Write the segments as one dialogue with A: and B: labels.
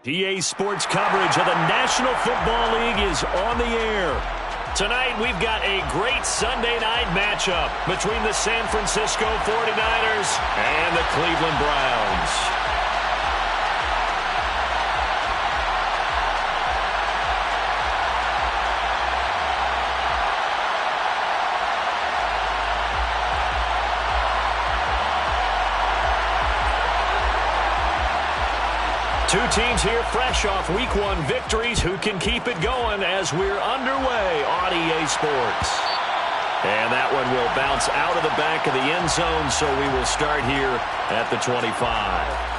A: EA Sports coverage of the National Football League is on the air. Tonight, we've got a great Sunday night matchup between the San Francisco 49ers and the Cleveland Browns. Two teams here fresh off Week 1 victories who can keep it going as we're underway on EA Sports. And that one will bounce out of the back of the end zone, so we will start here at the 25.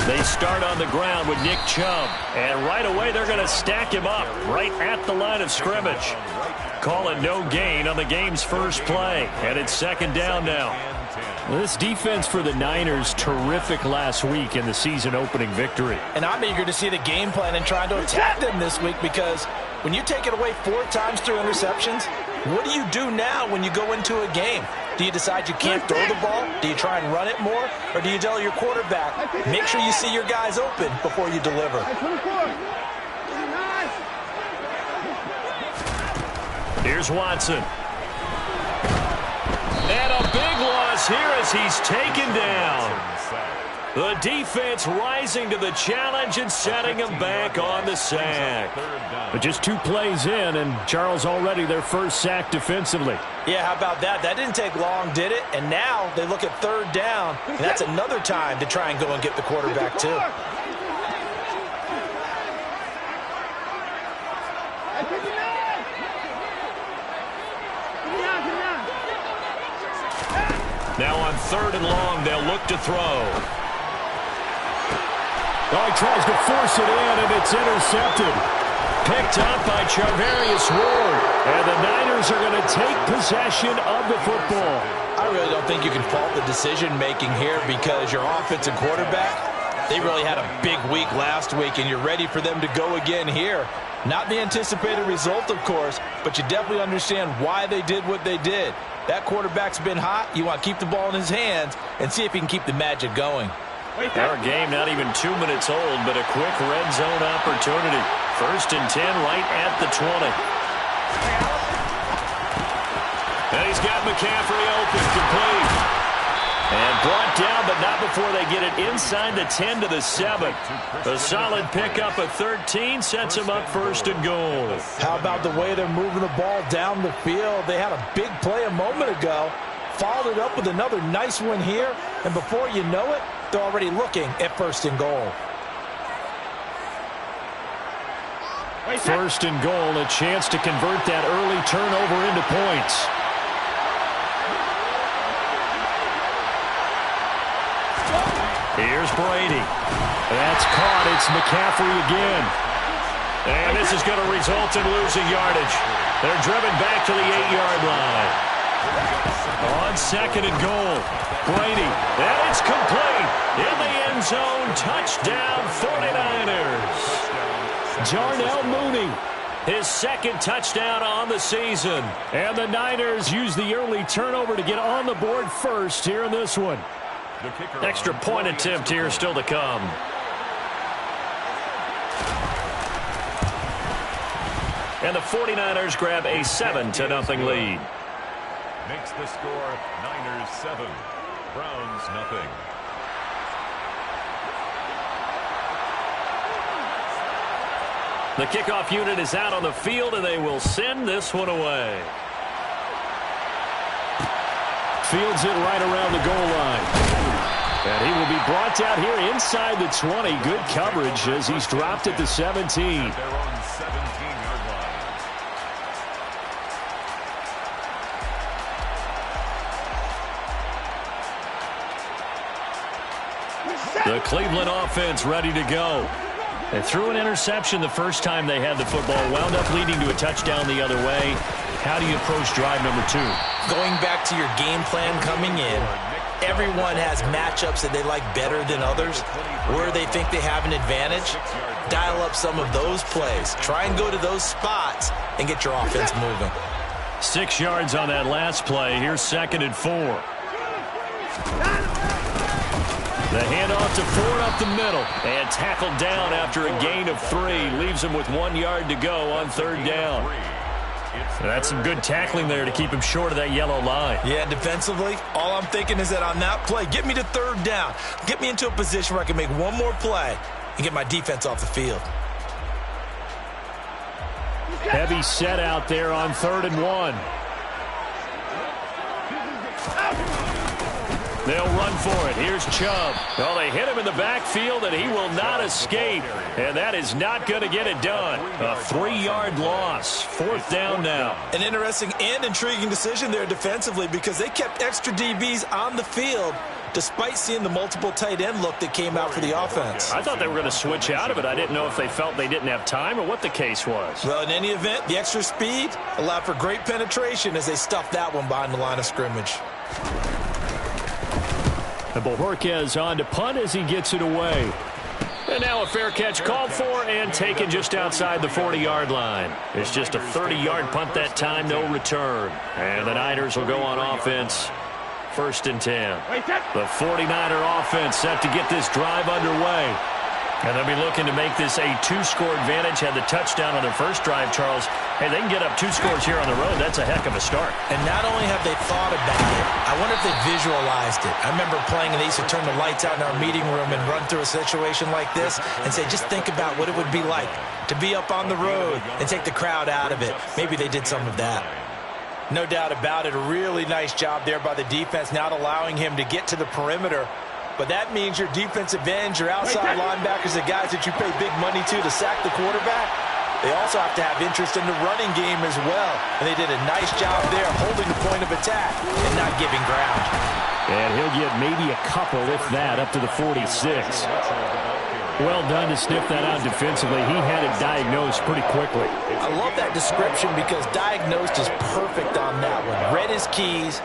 A: They start on the ground with Nick Chubb, and right away they're going to stack him up right at the line of scrimmage. Call it no gain on the game's first play, and it's second down now. This defense for the Niners, terrific last week in the season-opening victory.
B: And I'm eager to see the game plan and trying to attack them this week, because when you take it away 4 times through interceptions, what do you do now when you go into a game? Do you decide you can't throw the ball? Do you try and run it more? Or do you tell your quarterback, make sure you see your guys open before you deliver?
A: Here's Watson. And a big loss here as he's taken down. The defense rising to the challenge and setting him back on the sack.
C: But just 2 plays in, and Charles already their first sack defensively.
B: Yeah, how about that? That didn't take long, did it? And now they look at third down, and that's another time to try and go and get the quarterback too.
A: Now on 3rd and long, they'll look to throw.
C: Oh, he tries to force it in, and it's intercepted.
A: Picked up by Charvarius Ward. And the Niners are going to take possession of the football.
B: I really don't think you can fault the decision-making here, because your offensive quarterback, they really had a big week last week, and you're ready for them to go again here. Not the anticipated result, of course, but you definitely understand why they did what they did. That quarterback's been hot. You want to keep the ball in his hands and see if he can keep the magic going.
A: Our game not even 2 minutes old, but a quick red zone opportunity. 1st and 10 right at the 20. And he's got McCaffrey open, complete. And brought down, but not before they get it inside the 10 to the 7. A solid pickup of 13 sets him up 1st and goal.
B: How about the way they're moving the ball down the field? They had a big play a moment ago. Followed it up with another nice one here. And before you know it, they're already looking at 1st and goal.
C: 1st and goal, a chance to convert that early turnover into points.
A: Here's Brady. That's caught. It's McCaffrey again. And this is going to result in losing yardage. They're driven back to the 8-yard line. On 2nd and goal, Brady. And it's complete. In the end zone, touchdown 49ers.
C: Darnell Mooney,
A: his 2nd touchdown on the season.
C: And the Niners use the early turnover to get on the board first here in this one.
A: Extra point attempt here still to come. And the 49ers grab a 7-0 lead.
D: Makes the score Niners 7, Browns nothing.
A: The kickoff unit is out on the field, and they will send this one away.
C: Fields it right around the goal line. And he will be brought down here inside the 20. Good coverage as he's dropped at the 17.
D: They're on 17-yard line.
A: The Cleveland offense ready to go.
C: They threw an interception the first time they had the football, wound up leading to a touchdown the other way. How do you approach drive number 2?
B: Going back to your game plan coming in, everyone has matchups that they like better than others. Where they think they have an advantage, dial up some of those plays. Try and go to those spots and get your offense moving.
C: 6 yards on that last play. Here's 2nd and 4. The handoff to Ford up the middle. And tackled down after a gain of 3. Leaves him with 1 yard to go on 3rd down. That's some good tackling there to keep him short of that yellow line.
B: Yeah, defensively, all I'm thinking is that on that play, get me to 3rd down. Get me into a position where I can make one more play and get my defense off the field.
C: Heavy set out there on 3rd and 1. They'll run for it. Here's Chubb. Well, they hit him in the backfield, and he will not escape. And that is not going to get it done. A 3-yard loss. 4th down now.
B: An interesting and intriguing decision there defensively because they kept extra DBs on the field despite seeing the multiple tight end look that came out for the offense.
C: I thought they were going to switch out of it. I didn't know if they felt they didn't have time or what the case was.
B: Well, in any event, the extra speed allowed for great penetration as they stuffed that one behind the line of scrimmage.
C: And Bojorquez on to punt as he gets it away. And now a fair catch called for and taken just outside the 40-yard line. It's just a 30-yard punt that time, no return. And the Niners will go on offense. 1st and 10. The 49er offense set to get this drive underway. And they'll be looking to make this a 2-score advantage. Had the touchdown on their first drive, Charles. Hey, they can get up 2 scores here on the road. That's a heck of a start.
B: And not only have they thought about it, I wonder if they visualized it. I remember playing and they used to turn the lights out in our meeting room and run through a situation like this and say, just think about what it would be like to be up on the road and take the crowd out of it. Maybe they did some of that. No doubt about it. A really nice job there by the defense, not allowing him to get to the perimeter. But that means your defensive ends, your outside linebackers, the guys that you pay big money to sack the quarterback, they also have to have interest in the running game as well. And they did a nice job there holding the point of attack and not giving ground.
C: And he'll get maybe a couple, if that, up to the 46. Well done to sniff that out defensively. He had it diagnosed pretty quickly.
B: I love that description because diagnosed is perfect on that one. Read his keys,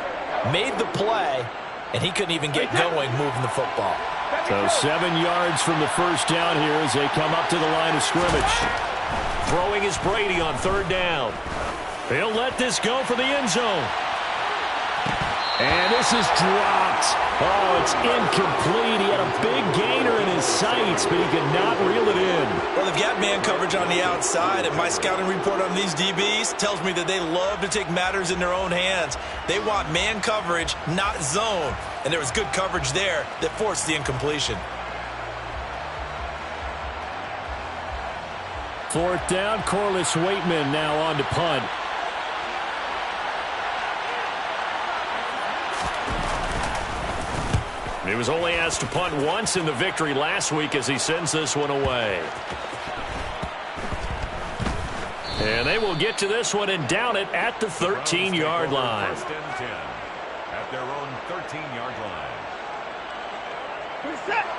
B: made the play, and he couldn't even get going moving the football.
C: So 7 yards from the first down here as they come up to the line of scrimmage. Throwing is Brady on 3rd down. He'll let this go for the end zone. And this is dropped. Oh, it's incomplete. He had a big gainer in his sights, but he could not reel it in.
B: Well, they've got man coverage on the outside, and my scouting report on these DBs tells me that they love to take matters in their own hands. They want man coverage, not zone. And there was good coverage there that forced the incompletion.
C: 4th down, Corliss Waitman now on to punt. He was only asked to punt once in the victory last week as he sends this one away. And they will get to this one and down it at the 13-yard line.
D: 1st and 10 at their own 13-yard line.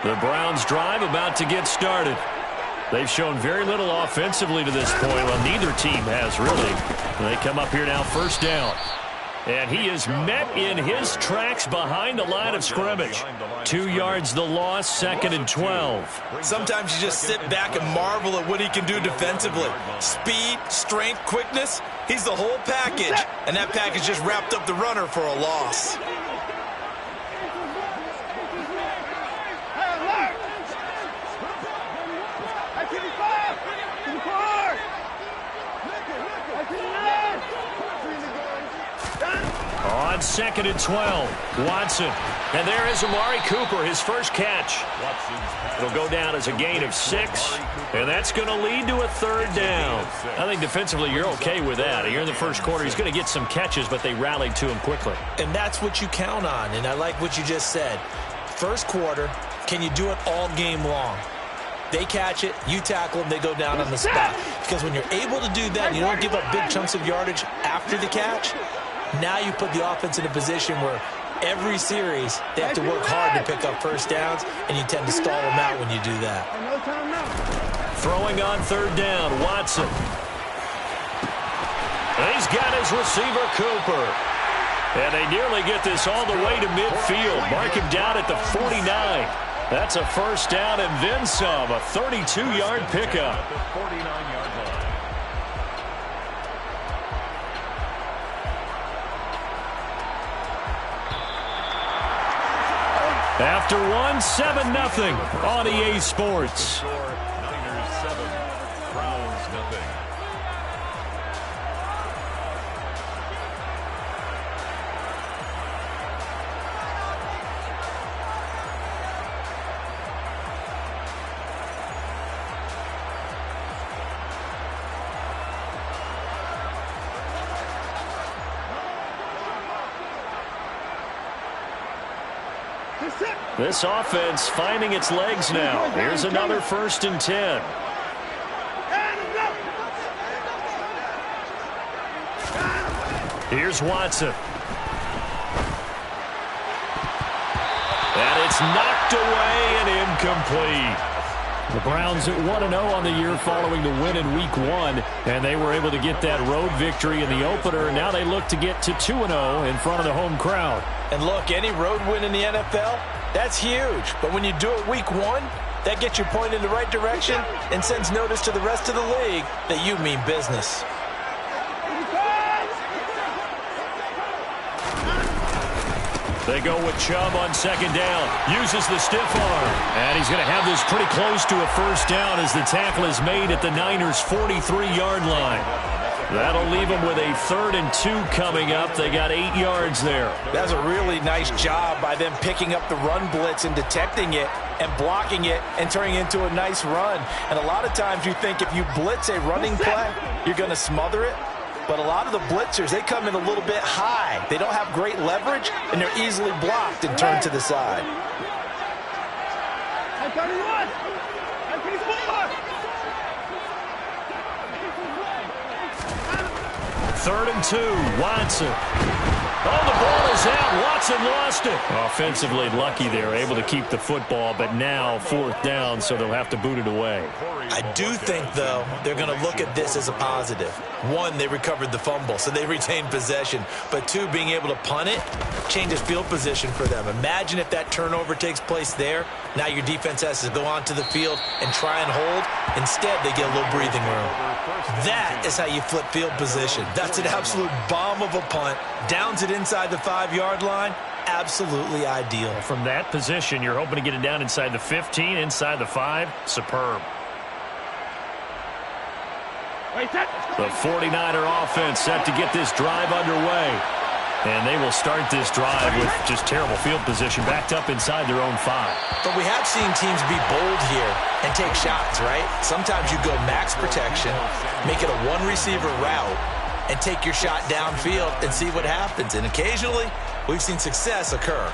C: The Browns drive about to get started. They've shown very little offensively to this point. Well, neither team has really. They come up here now 1st down. And he is met in his tracks behind the line of scrimmage. 2 yards the loss, 2nd and 12.
B: Sometimes you just sit back and marvel at what he can do defensively. Speed, strength, quickness, he's the whole package. And that package just wrapped up the runner for a loss.
C: On 2nd and 12, Watson. And there is Amari Cooper, his first catch. It'll go down as a gain of 6, and that's going to lead to a 3rd down. I think defensively you're okay with that. Here in the first quarter, he's going to get some catches, but they rallied to him quickly.
B: And that's what you count on, and I like what you just said. First quarter, can you do it all game long? They catch it, you tackle them, they go down on the spot. Because when you're able to do that, and you don't give up big chunks of yardage after the catch, now you put the offense in a position where every series they have to work hard to pick up 1st downs, and you tend to stall them out when you do that.
C: Throwing on third down, Watson. And he's got his receiver, Cooper. And they nearly get this all the way to midfield. Mark him down at the 49. That's a first down and then some. A 32-yard pickup.
D: At the 49-yard line.
C: After one, 7-0 on EA Sports.
D: Niners 7, Browns nothing.
C: This offense finding its legs now. Here's another 1st and 10. Here's Watson. And it's knocked away and incomplete. The Browns at 1-0 on the year following the win in Week 1, and they were able to get that road victory in the opener. Now they look to get to 2-0 in front of the home crowd.
B: And look, any road win in the NFL, that's huge. But when you do it Week 1, that gets you pointed in the right direction and sends notice to the rest of the league that you mean business.
C: They go with Chubb on 2nd down. Uses the stiff arm. And he's going to have this pretty close to a first down as the tackle is made at the Niners' 43-yard line. That'll leave them with a 3rd and 2 coming up. They got 8 yards there.
B: That's a really nice job by them picking up the run blitz and detecting it and blocking it and turning it into a nice run. And a lot of times you think if you blitz a running play, you're going to smother it. But a lot of the blitzers, they come in a little bit high. They don't have great leverage, and they're easily blocked and turned to the side.
C: 3rd and 2, Watson. Oh, the ball is out. Watson lost it. Offensively lucky they're able to keep the football, but now 4th down, so they'll have to boot it away.
B: I do think, though, they're going to look at this as a positive. 1, they recovered the fumble, so they retained possession. But 2, being able to punt it changes field position for them. Imagine if that turnover takes place there. Now your defense has to go onto the field and try and hold. Instead, they get a little breathing room. That is how you flip field position. That's an absolute bomb of a punt. Downs it inside the 5-yard line. Absolutely ideal.
C: From that position, you're hoping to get it down inside the 15, inside the 5. Superb. The 49er offense set to get this drive underway. And they will start this drive with just terrible field position, backed up inside their own 5.
B: But we have seen teams be bold here and take shots, right? Sometimes you go max protection, make it a 1-receiver route, and take your shot downfield and see what happens. And occasionally, we've seen success occur.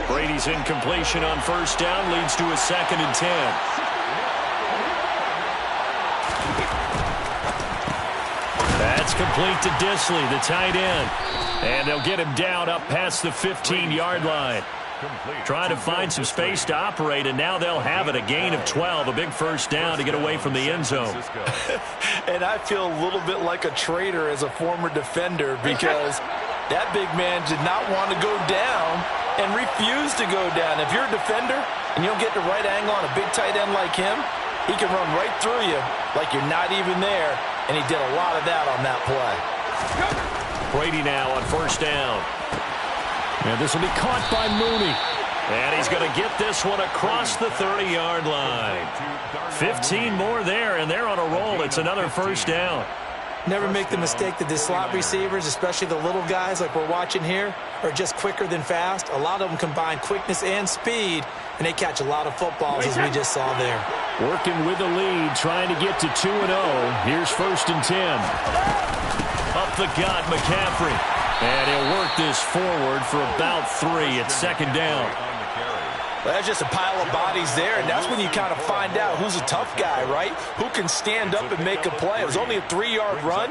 C: Brady's incompletion on 1st down leads to a 2nd and 10. That's complete to Disley, the tight end. And they'll get him down up past the 15-yard line. Trying to find some space to operate, and now they'll have it. A gain of 12, a big first down to get away from the end zone.
B: And I feel a little bit like a traitor as a former defender because that big man did not want to go down and refused to go down. If you're a defender and you don't get the right angle on a big tight end like him, he can run right through you like you're not even there, and he did a lot of that on that play.
C: Brady now on 1st down. And this will be caught by Mooney. And he's going to get this one across the 30-yard line. 15 more there, and they're on a roll. It's another 1st down.
B: Never make the mistake that the slot receivers, especially the little guys like we're watching here, are just quicker than fast. A lot of them combine quickness and speed, and they catch a lot of footballs, as we just saw there.
C: Working with the lead, trying to get to 2-0. Here's 1st and 10. Up the gut, McCaffrey. And he'll work this forward for about 3 at 2nd down.
B: Well, that's just a pile of bodies there, and that's when you kind of find out who's a tough guy, right? Who can stand up and make a play. It was only a 3-yard run,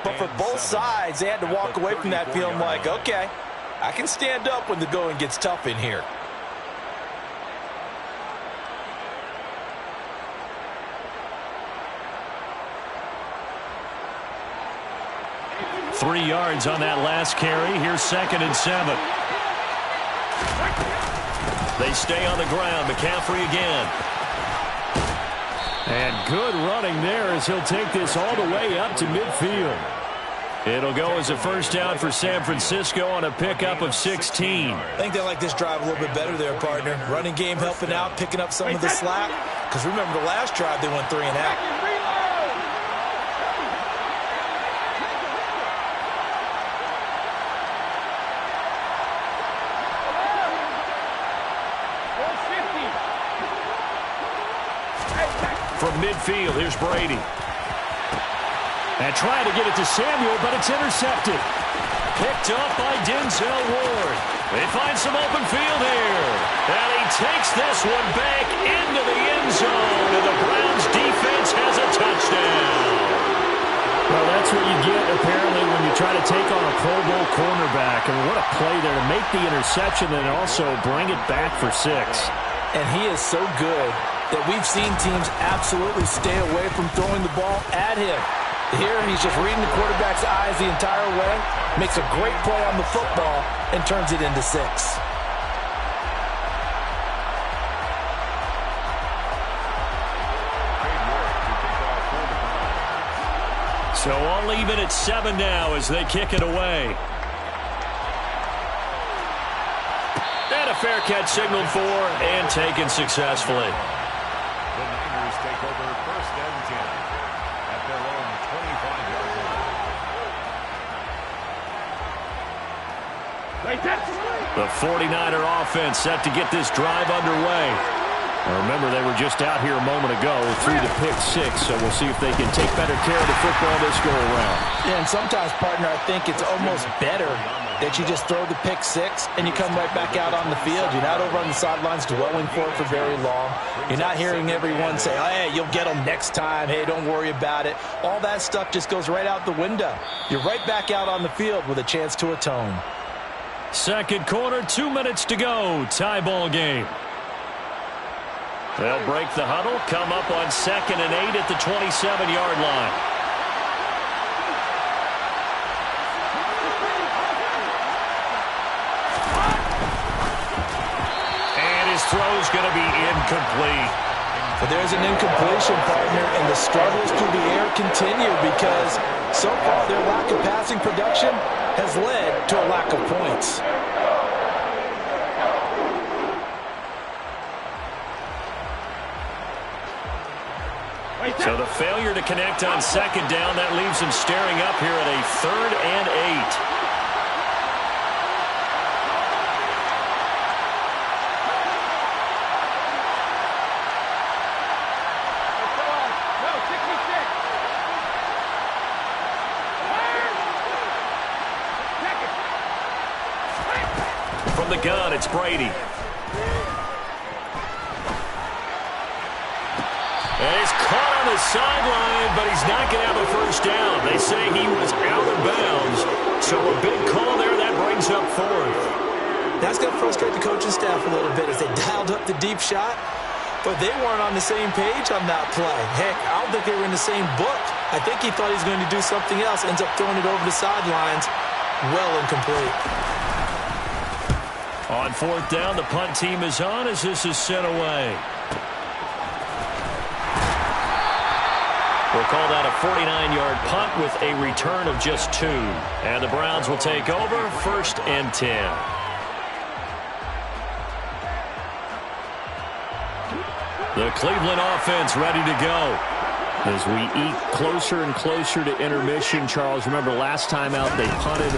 B: but for both sides, they had to walk away from that feeling like, okay, I can stand up when the going gets tough in here.
C: 3 yards on that last carry. Here's 2nd and 7. They stay on the ground. McCaffrey again. And good running there as he'll take this all the way up to midfield. It'll go as a first down for San Francisco on a pickup of 16.
B: I think they like this drive a little bit better there, partner. Running game helping out, picking up some of the slack. Because remember the last drive, they went 3 and out.
C: From midfield, here's Brady. And trying to get it to Samuel, but it's intercepted. Picked up by Denzel Ward. They find some open field here. And he takes this one back into the end zone. And the Browns defense has a touchdown. Well, that's what you get, apparently, when you try to take on a Pro Bowl cornerback. I mean, what a play there to make the interception and also bring it back for 6.
B: And he is so good that we've seen teams absolutely stay away from throwing the ball at him. Here, he's just reading the quarterback's eyes the entire way, makes a great play on the football, and turns it into 6.
C: So all even at 7 now as they kick it away. And a fair catch signaled for and taken successfully.
D: The Niners take over 1st and 10 at their own 25-yard line.
C: The 49er offense set to get this drive underway. Now remember, they were just out here a moment ago through the pick 6, so we'll see if they can take better care of the football this go-around.
B: Yeah, and sometimes, partner, I think it's almost better that you just throw the pick 6 and you come right back out on the field. You're not over on the sidelines dwelling for it for very long. You're not hearing everyone say, oh, hey, you'll get them next time. Hey, don't worry about it. All that stuff just goes right out the window. You're right back out on the field with a chance to atone.
C: Second quarter, 2 minutes to go. Tie ball game. They'll break the huddle, come up on 2nd and 8 at the 27-yard line. And his throw's going to be incomplete.
B: But there's an incompletion, partner, and the struggles through the air continue because so far their lack of passing production has led to a lack of points.
C: So the failure to connect on 2nd down, that leaves him staring up here at a 3rd and 8. From the gun, it's Brady. And he's caught on the sideline, but he's not going to have a first down. They say he was out of bounds. So a big call there, that brings up 4th.
B: That's going to frustrate the coaching staff a little bit as they dialed up the deep shot, but they weren't on the same page on that play. Heck, I don't think they were in the same book. I think he thought he was going to do something else, ends up throwing it over the sidelines. Well incomplete.
C: On 4th down, the punt team is on as this is sent away. We'll call that a 49-yard punt with a return of just 2. And the Browns will take over 1st and 10. The Cleveland offense ready to go. As we eat closer and closer to intermission, Charles, remember last time out they punted.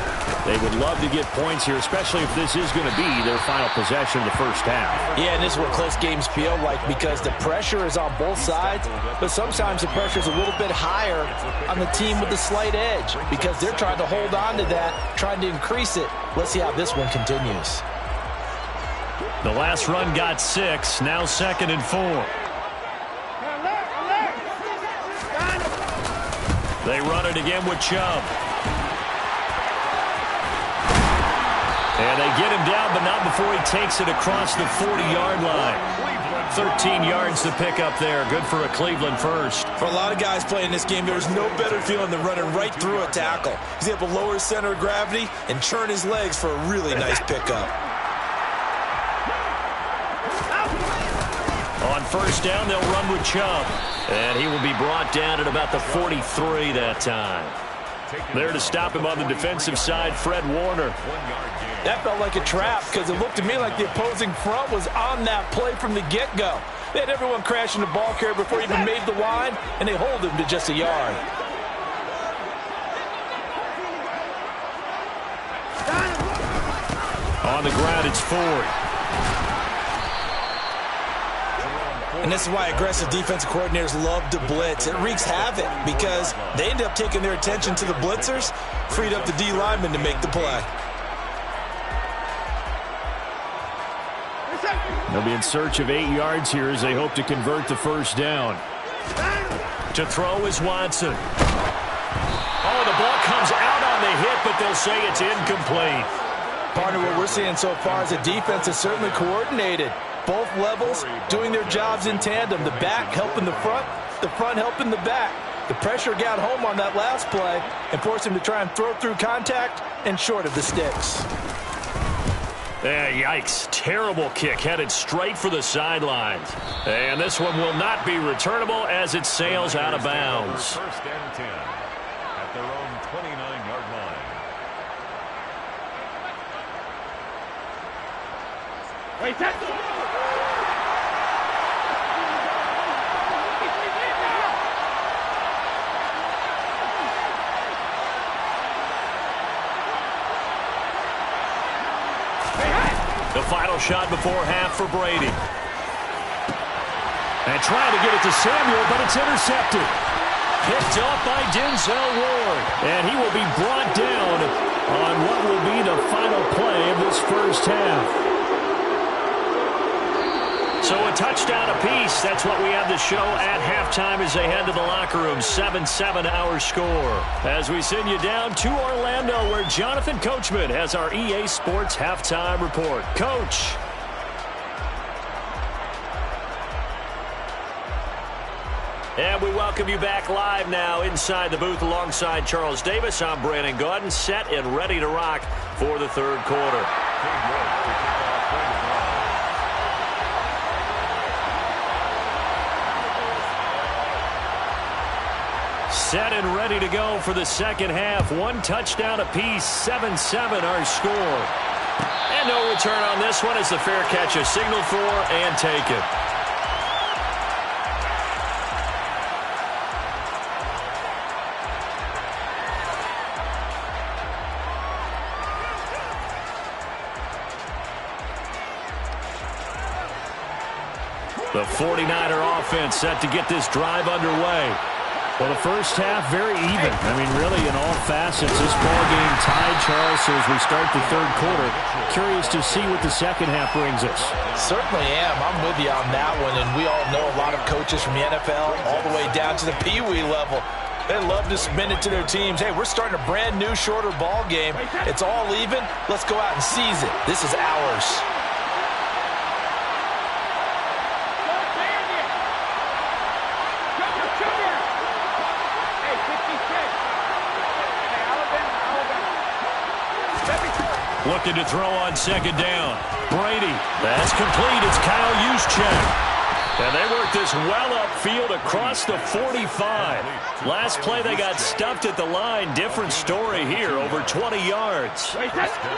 C: They would love to get points here, especially if this is going to be their final possession of the first half.
B: Yeah, and this is what close games feel like because the pressure is on both sides, but sometimes the pressure is a little bit higher on the team with the slight edge because they're trying to hold on to that, trying to increase it. Let's see how this one continues.
C: The last run got 6, now 2nd and 4. They run it again with Chubb. And they get him down, but not before he takes it across the 40-yard line. 13 yards to pick up there. Good for a Cleveland first.
B: For a lot of guys playing this game, there's no better feeling than running right through a tackle. He's able to lower his center of gravity and churn his legs for a really nice pickup.
C: On first down, they'll run with Chubb. And he will be brought down at about the 43 that time. There to stop him on the defensive side, Fred Warner.
B: That felt like a trap because it looked to me like the opposing front was on that play from the get-go. They had everyone crashing the ball carrier before he even made the line, and they hold him to just a yard.
C: On the ground, it's Ford.
B: And this is why aggressive defensive coordinators love to blitz. It wreaks havoc because they end up taking their attention to the blitzers, freed up the D lineman to make the play.
C: They'll be in search of 8 yards here as they hope to convert the first down. To throw is Watson. Oh, the ball comes out on the hit, but they'll say it's incomplete.
B: Partner, what we're seeing so far is a defense is certainly coordinated. Both levels doing their jobs in tandem. The back helping the front helping the back. The pressure got home on that last play and forced him to try and throw through contact and short of the sticks.
C: Yikes. Terrible kick headed straight for the sidelines. And this one will not be returnable as it sails out of bounds.
D: First and 10 at their own 29-yard line.
E: Wait, that's
C: The final shot before half for Brady. And trying to get it to Samuel, but it's intercepted. Picked up by Denzel Ward. And he will be brought down on what will be the final play of this first half. So a touchdown apiece. That's what we have to show at halftime as they head to the locker room. 7-7 our score. As we send you down to Orlando where Jonathan Coachman has our EA Sports halftime report. Coach. And we welcome you back live now inside the booth alongside Charles Davis. I'm Brandon Gaudin, set and ready to rock for the third quarter. Set and ready to go for the second half. One touchdown apiece, 7-7 our score. And no return on this one as the fair catch is signaled for and taken. The 49er offense set to get this drive underway. Well, the first half, very even. I mean, really, in all facets, this ball game tied, Charles. So as we start the third quarter, curious to see what the second half brings us.
B: Certainly am. I'm with you on that one. And we all know a lot of coaches from the NFL all the way down to the Pee-wee level. They love to submit it to their teams. Hey, we're starting a brand new, shorter ball game. It's all even. Let's go out and seize it. This is ours.
C: Looking to throw on second down. Brady. That's complete. It's Kyle Juszczyk. And they work this well upfield across the 45. Last play they got stuffed at the line. Different story here. Over 20 yards.
D: San Francisco.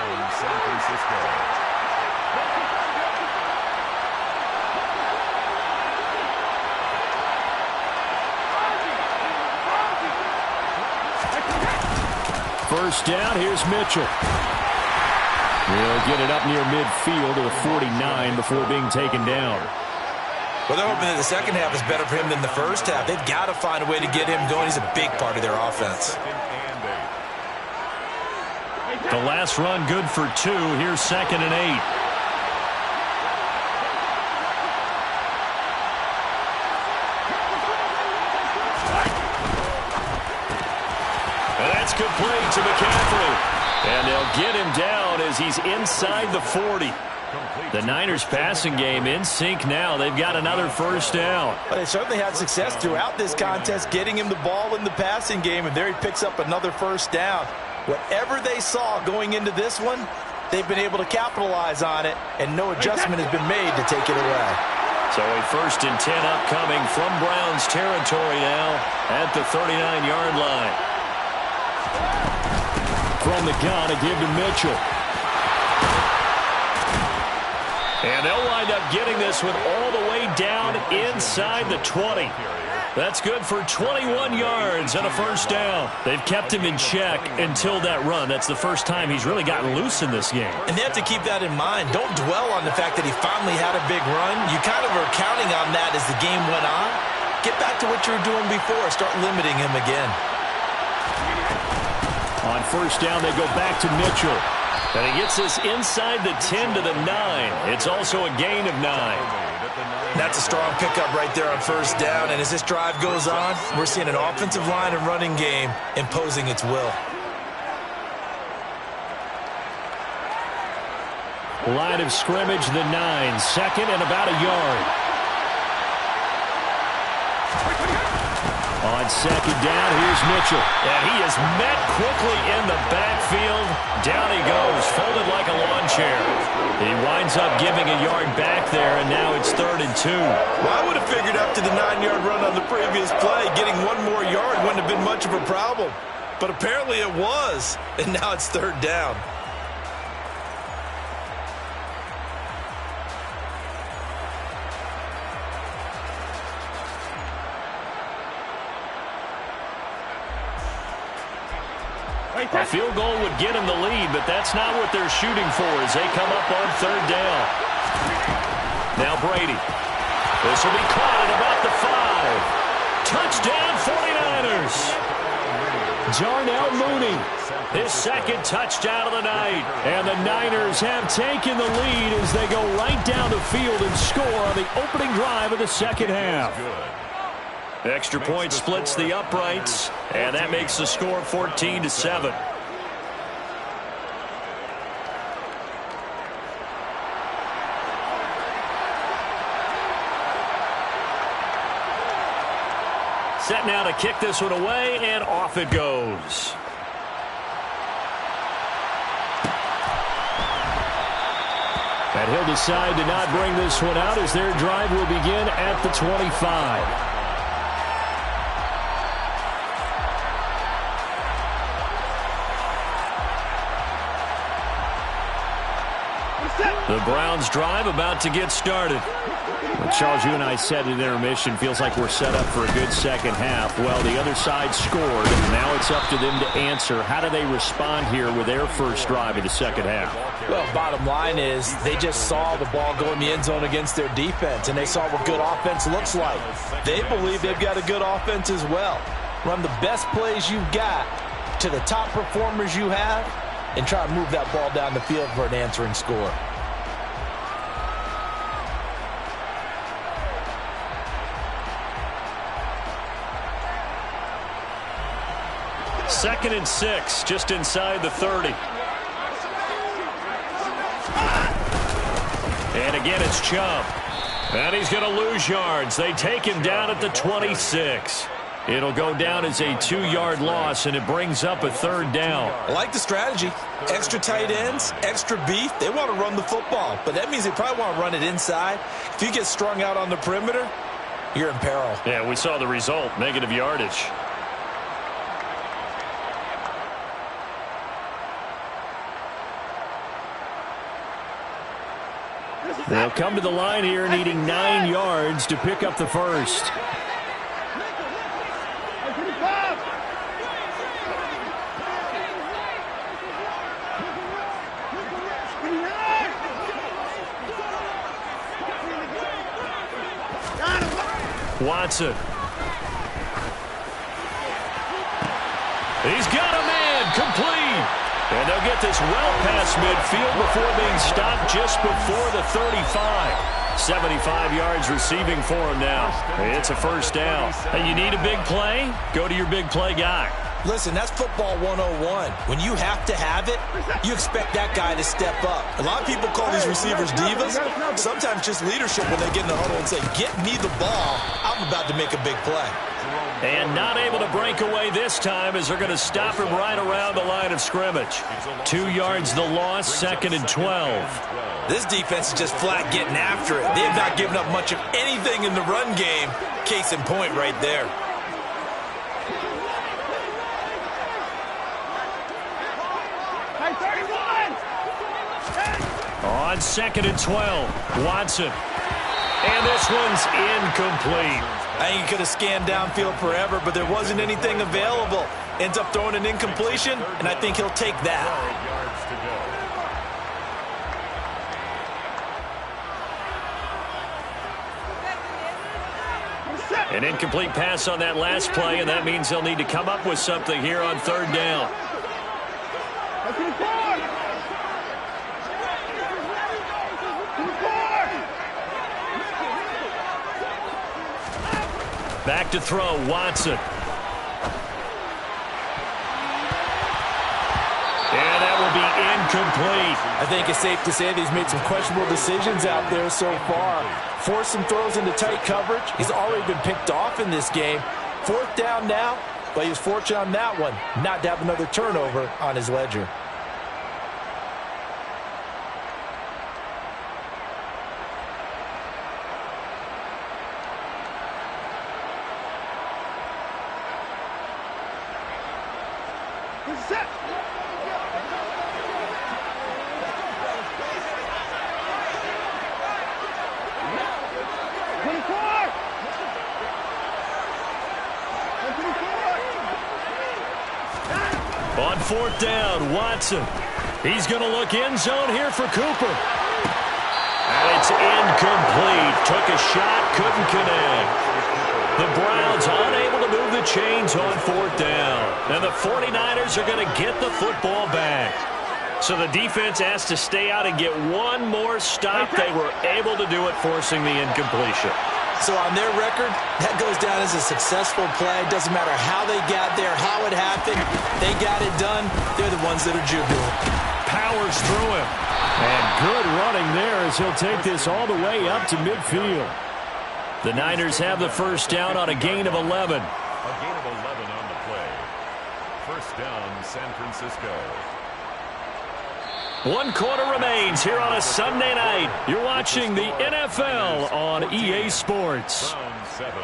C: First down. Here's Mitchell. He'll get it up near midfield to the 49 before being taken down.
B: Well, they're hoping that the second half is better for him than the first half. They've got to find a way to get him going. He's a big part of their offense.
C: The last run good for 2. Here's 2nd and 8. And that's complete to McCaffrey. And they'll get him down as he's inside the 40. The Niners passing game in sync now. They've got another first down.
B: Well, they certainly had success throughout this contest getting him the ball in the passing game, and there he picks up another first down. Whatever they saw going into this one, they've been able to capitalize on it, and no adjustment has been made to take it away.
C: So a 1st and 10 upcoming from Browns territory now at the 39-yard line. From the gun, a give to Mitchell. And they'll wind up getting this one all the way down inside the 20. That's good for 21 yards and a first down. They've kept him in check until that run. That's the first time he's really gotten loose in this game.
B: And they have to keep that in mind. Don't dwell on the fact that he finally had a big run. You kind of are counting on that as the game went on. Get back to what you were doing before. Start limiting him again.
C: On first down, they go back to Mitchell. And he gets this inside the 10 to the 9. It's also a gain of 9.
B: That's a strong pickup right there on first down. And as this drive goes on, we're seeing an offensive line and running game imposing its will.
C: Line of scrimmage, the 9. Second and about a yard. On second down, here's Mitchell. And he is met quickly in the backfield. Down he goes, folded like a lawn chair. He winds up giving a yard back there, and now it's 3rd and 2.
B: Well, I would have figured up to the 9-yard run on the previous play. Getting one more yard wouldn't have been much of a problem. But apparently it was, and now it's 3rd down.
C: A field goal would get him the lead, but that's not what they're shooting for as they come up on 3rd down. Now Brady. This will be caught at about the 5. Touchdown 49ers. Darnell Mooney, his 2nd touchdown of the night. And the Niners have taken the lead as they go right down the field and score on the opening drive of the second half. Extra point splits the uprights, and that makes the score 14-7. Set now to kick this one away, and off it goes. And he'll decide to not bring this one out as their drive will begin at the 25. The Browns drive about to get started. Well, Charles, you and I said in intermission, feels like we're set up for a good second half. Well, the other side scored, and now it's up to them to answer. How do they respond here with their first drive of the second half?
B: Well, bottom line is they just saw the ball go in the end zone against their defense, and they saw what good offense looks like. They believe they've got a good offense as well. Run the best plays you've got to the top performers you have, and try to move that ball down the field for an answering score.
C: Second and 6, just inside the 30. And again, it's Chubb. And he's going to lose yards. They take him down at the 26. It'll go down as a 2-yard loss, and it brings up a 3rd down.
B: I like the strategy. Extra tight ends, extra beef. They want to run the football, but that means they probably want to run it inside. If you get strung out on the perimeter, you're in peril.
C: Yeah, we saw the result, negative yardage. They'll come to the line here needing 9 yards to pick up the first. Watson. He's got a man, complete. And they'll get this well past midfield before being stopped just before the 35. 75 yards receiving for him now. It's a first down. Hey, you need a big play? Go to your big play guy.
B: Listen, that's football 101. When you have to have it, you expect that guy to step up. A lot of people call these receivers divas. Sometimes just leadership when they get in the huddle and say, get me the ball. I'm about to make a big play.
C: And not able to break away this time as they're going to stop him right around the line of scrimmage. 2 yards the loss, 2nd and 12.
B: This defense is just flat getting after it. They have not given up much of anything in the run game. Case in point right there.
C: On 2nd and 12, Watson. And this one's incomplete.
B: I think he could have scanned downfield forever, but there wasn't anything available. Ends up throwing an incompletion, and I think he'll take that.
C: An incomplete pass on that last play, and that means they'll need to come up with something here on 3rd down. Back to throw, Watson. And that will be incomplete.
B: I think it's safe to say that he's made some questionable decisions out there so far. Forced some throws into tight coverage. He's already been picked off in this game. 4th down now, but he was fortunate on that one not to have another turnover on his ledger.
C: On 4th down, Watson. He's going to look end zone here for Cooper. And it's incomplete. Took a shot, couldn't connect. The Browns unable to move the chains on 4th down. And the 49ers are going to get the football back. So the defense has to stay out and get one more stop. They were able to do it, forcing the incompletion.
B: So on their record, that goes down as a successful play. Doesn't matter how they got there, how it happened. They got it done. They're the ones that are jubilant.
C: Powers through him. And good running there as he'll take this all the way up to midfield. The Niners have the 1st down on a gain of 11.
D: A gain of 11 on the play. 1st down, San Francisco.
C: 1 quarter remains here on a Sunday night. You're watching the NFL on EA Sports.
D: Round 7.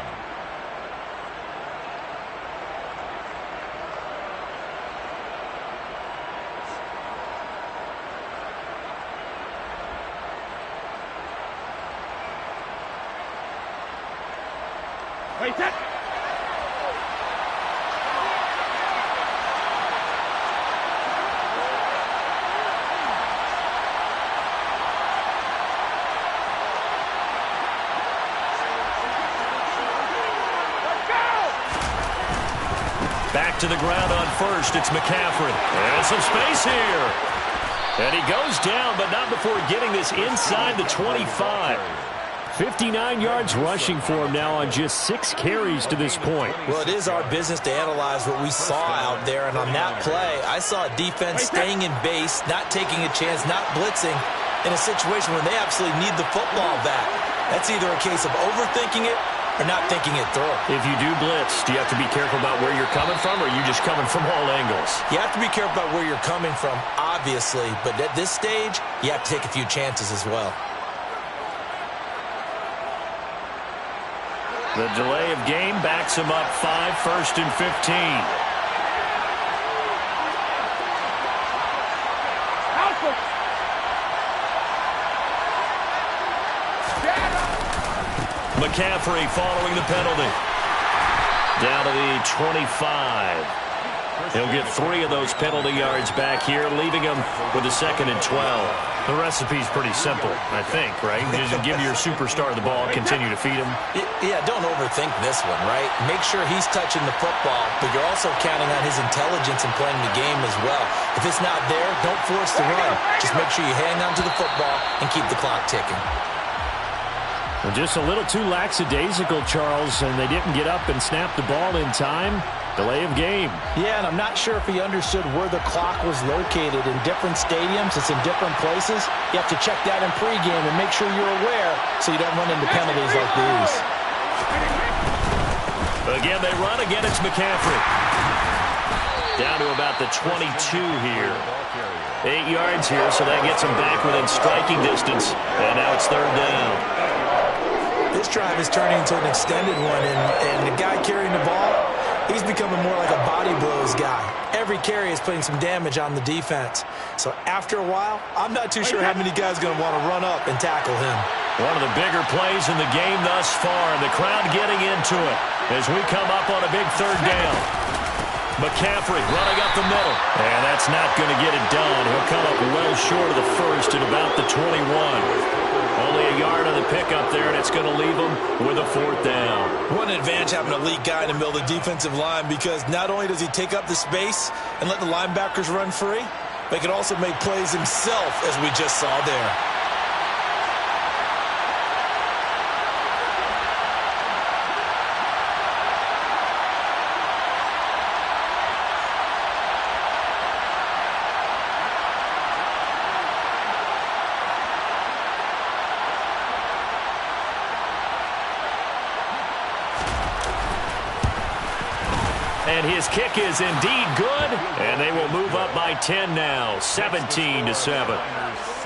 E: Wait, that.
C: Back to the ground on 1st. It's McCaffrey. And some space here. And he goes down, but not before getting this inside the 25. 59 yards rushing for him now on just 6 carries to this point.
B: Well, it is our business to analyze what we saw out there. And on that play, I saw a defense staying in base, not taking a chance, not blitzing in a situation where they absolutely need the football back. That's either a case of overthinking it or not thinking it through.
C: If you do blitz, do you have to be careful about where you're coming from, or are you just coming from all angles?
B: You have to be careful about where you're coming from, obviously. But at this stage, you have to take a few chances as well.
C: The delay of game backs him up 5, 1st and 15. McCaffrey following the penalty. Down to the 25. He'll get 3 of those penalty yards back here, leaving him with a 2nd and 12. The recipe's pretty simple, I think, right? Just give your superstar the ball, continue to feed him.
B: Yeah, don't overthink this one, right? Make sure he's touching the football, but you're also counting on his intelligence in playing the game as well. If it's not there, don't force the run. Just make sure you hang on to the football and keep the clock ticking.
C: Well, just a little too lackadaisical, Charles, and they didn't get up and snap the ball in time. Delay of game.
B: Yeah, and I'm not sure if he understood where the clock was located. In different stadiums, it's in different places. You have to check that in pregame and make sure you're aware so you don't run into penalties like these.
C: Again, they run. Again, it's McCaffrey. Down to about the 22 here. 8 yards here, so that gets him back within striking distance. And now it's third down.
B: This drive is turning into an extended one, and the guy carrying the ball, he's becoming more like a body blows guy. Every carry is putting some damage on the defense. So after a while, I'm not too sure how many guys are going to want to run up and tackle him.
C: One of the bigger plays in the game thus far, and the crowd getting into it as we come up on a big third down. McCaffrey running up the middle, and that's not going to get it done. He'll come up well short of the first at about the 21. Only a yard on the pickup there, and it's going to leave him with a fourth down.
B: What an advantage having an elite guy in the middle of the defensive line, because not only does he take up the space and let the linebackers run free, but he can also make plays himself, as we just saw there.
C: And his kick is indeed good, and they will move up by 10 now, 17-7.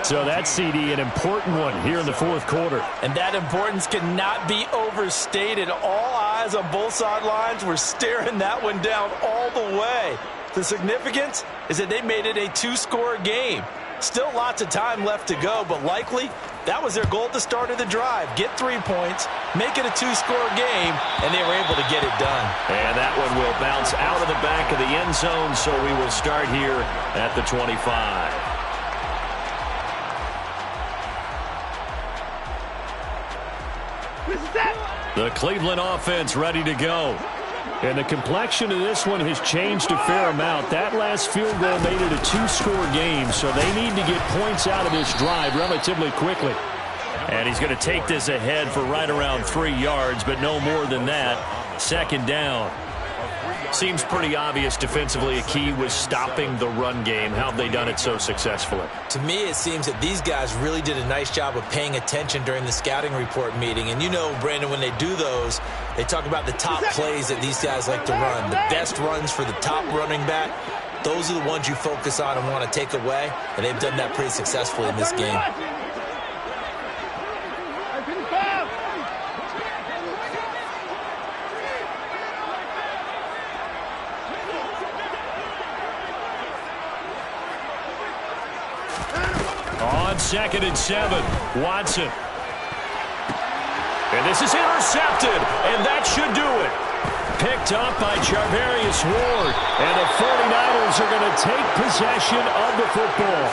C: So that CD, an important one here in the fourth quarter.
B: And that importance cannot be overstated. All eyes on both sidelines were staring that one down all the way. The significance is that they made it a two-score game. Still lots of time left to go, but likely that was their goal at the start of the drive. Get 3 points, make it a two-score game, and they were able to get it done.
C: And that one will bounce out of the back of the end zone, so we will start here at the 25. The Cleveland offense ready to go. And the complexion of this one has changed a fair amount. That last field goal made it a two-score game, so they need to get points out of this drive relatively quickly. And he's going to take this ahead for right around 3 yards, but no more than that. Second down. Seems pretty obvious defensively a key was stopping the run game. How have they done it so successfully?
B: To me, it seems that these guys really did a nice job of paying attention during the scouting report meeting. And you know, Brandon, when they do those, they talk about the top plays that these guys like to run. The best runs for the top running back. Those are the ones you focus on and want to take away. And they've done that pretty successfully in this game.
C: On 2nd and 7, Watson. And this is intercepted, and that should do it. Picked up by Charvarius Ward, and the 49ers are going to take possession of the football.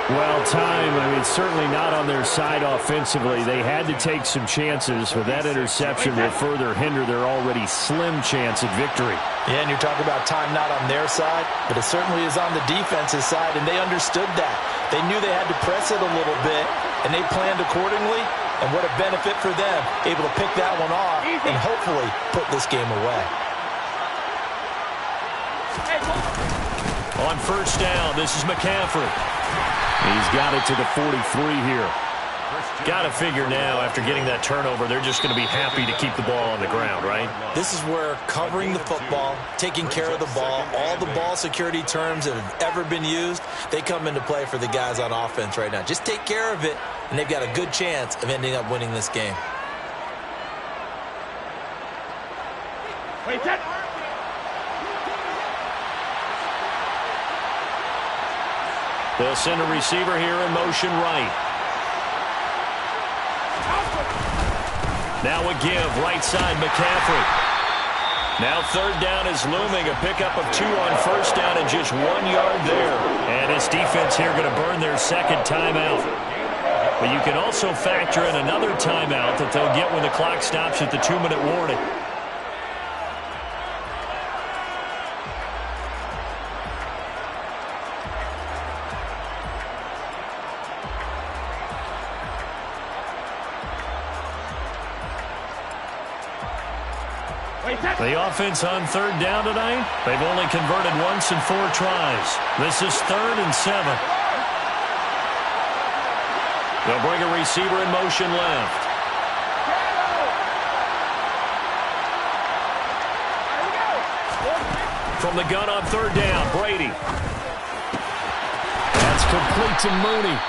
C: Well, time, I mean, certainly not on their side offensively. They had to take some chances, but that interception will further hinder their already slim chance at victory.
B: Yeah, and you're talking about time not on their side, but it certainly is on the defense's side, and they understood that. They knew they had to press it a little bit, and they planned accordingly, and what a benefit for them, able to pick that one off and hopefully put this game away.
C: On first down, this is McCaffrey. He's got it to the 43 here. Got to figure now, after getting that turnover, they're just going to be happy to keep the ball on the ground, right?
B: This is where covering the football, taking care of the ball, all the ball security terms that have ever been used, they come into play for the guys on offense right now. Just take care of it, and they've got a good chance of ending up winning this game.
E: Wait, that.
C: They'll send a receiver here in motion right. Now a give, right side, McCaffrey. Now third down is looming, a pickup of 2 on first down and just 1 yard there. And his defense here going to burn their second timeout. But you can also factor in another timeout that they'll get when the clock stops at the 2-minute warning. The offense on third down tonight, they've only converted once in 4 tries. This is 3rd and 7. They'll bring a receiver in motion left. From the gun on third down, Brady. That's complete to Mooney.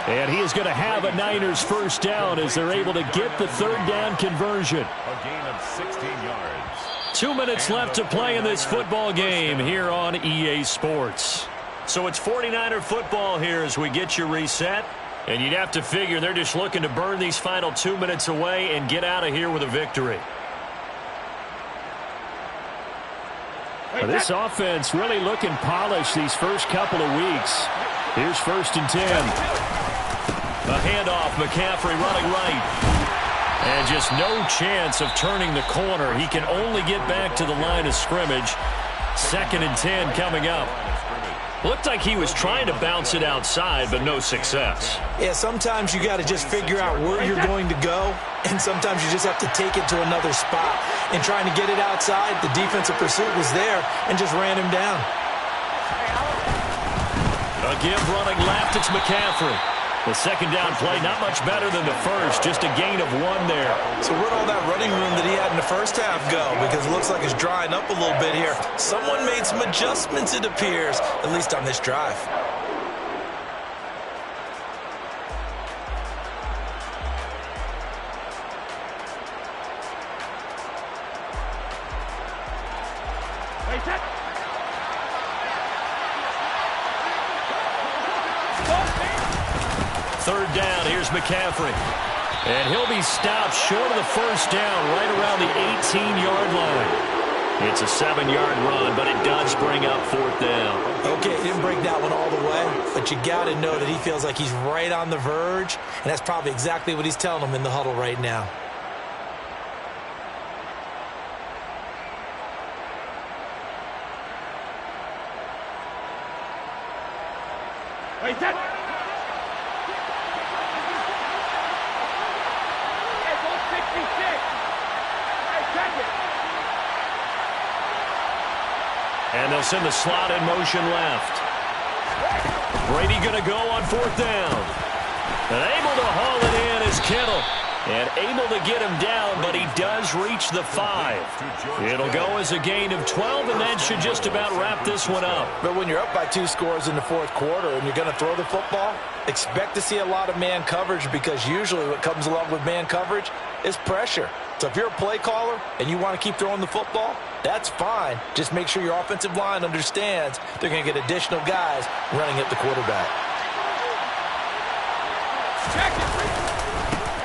C: And he is going to have a Niners first down as they're able to get the third down conversion.
D: A gain of 16 yards.
C: 2 minutes left to play in this football game here on EA Sports. So it's 49er football here as we get you reset. And you'd have to figure they're just looking to burn these final 2 minutes away and get out of here with a victory. This offense really looking polished these first couple of weeks. Here's 1st and 10. A handoff, McCaffrey running right. And just no chance of turning the corner. He can only get back to the line of scrimmage. 2nd and 10 coming up. Looked like he was trying to bounce it outside, but no success.
B: Yeah, sometimes you got to just figure out where you're going to go, and sometimes you just have to take it to another spot. And trying to get it outside, the defensive pursuit was there and just ran him down.
C: A give running left, it's McCaffrey. The second down play, not much better than the first, just a gain of 1 there.
B: So where'd all that running room that he had in the first half go? Because it looks like it's drying up a little bit here. Someone made some adjustments, it appears, at least on this drive.
C: Third down, here's McCaffrey. And he'll be stopped short of the first down right around the 18-yard line. It's a 7-yard run, but it does bring up 4th down.
B: Okay, he didn't break that one all the way, but you got to know that he feels like he's right on the verge, and that's probably exactly what he's telling them in the huddle right now.
E: Wait, that.
C: And they'll send the slot in motion left. Brady going to go on 4th down. And able to haul it in is Kittle. And able to get him down, but he does reach the 5. It'll go as a gain of 12, and that should just about wrap this one up.
B: But when you're up by 2 scores in the 4th quarter and you're going to throw the football, expect to see a lot of man coverage, because usually what comes along with man coverage is pressure. So if you're a play caller and you want to keep throwing the football, that's fine. Just make sure your offensive line understands they're going to get additional guys running at the quarterback.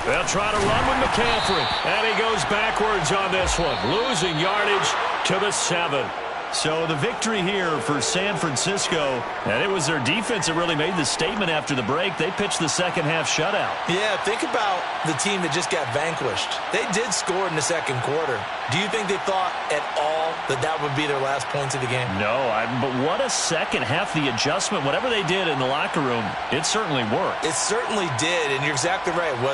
C: They'll try to run with McCaffrey. And he goes backwards on this one, losing yardage to the 7. So the victory here for San Francisco, and it was their defense that really made the statement after the break. They pitched the second half shutout.
B: Yeah, think about the team that just got vanquished. They did score in the 2nd quarter. Do you think they thought at all that that would be their last points of the game?
C: No, but what a second half. The adjustment, whatever they did in the locker room, it certainly worked.
B: It certainly did, and you're exactly right.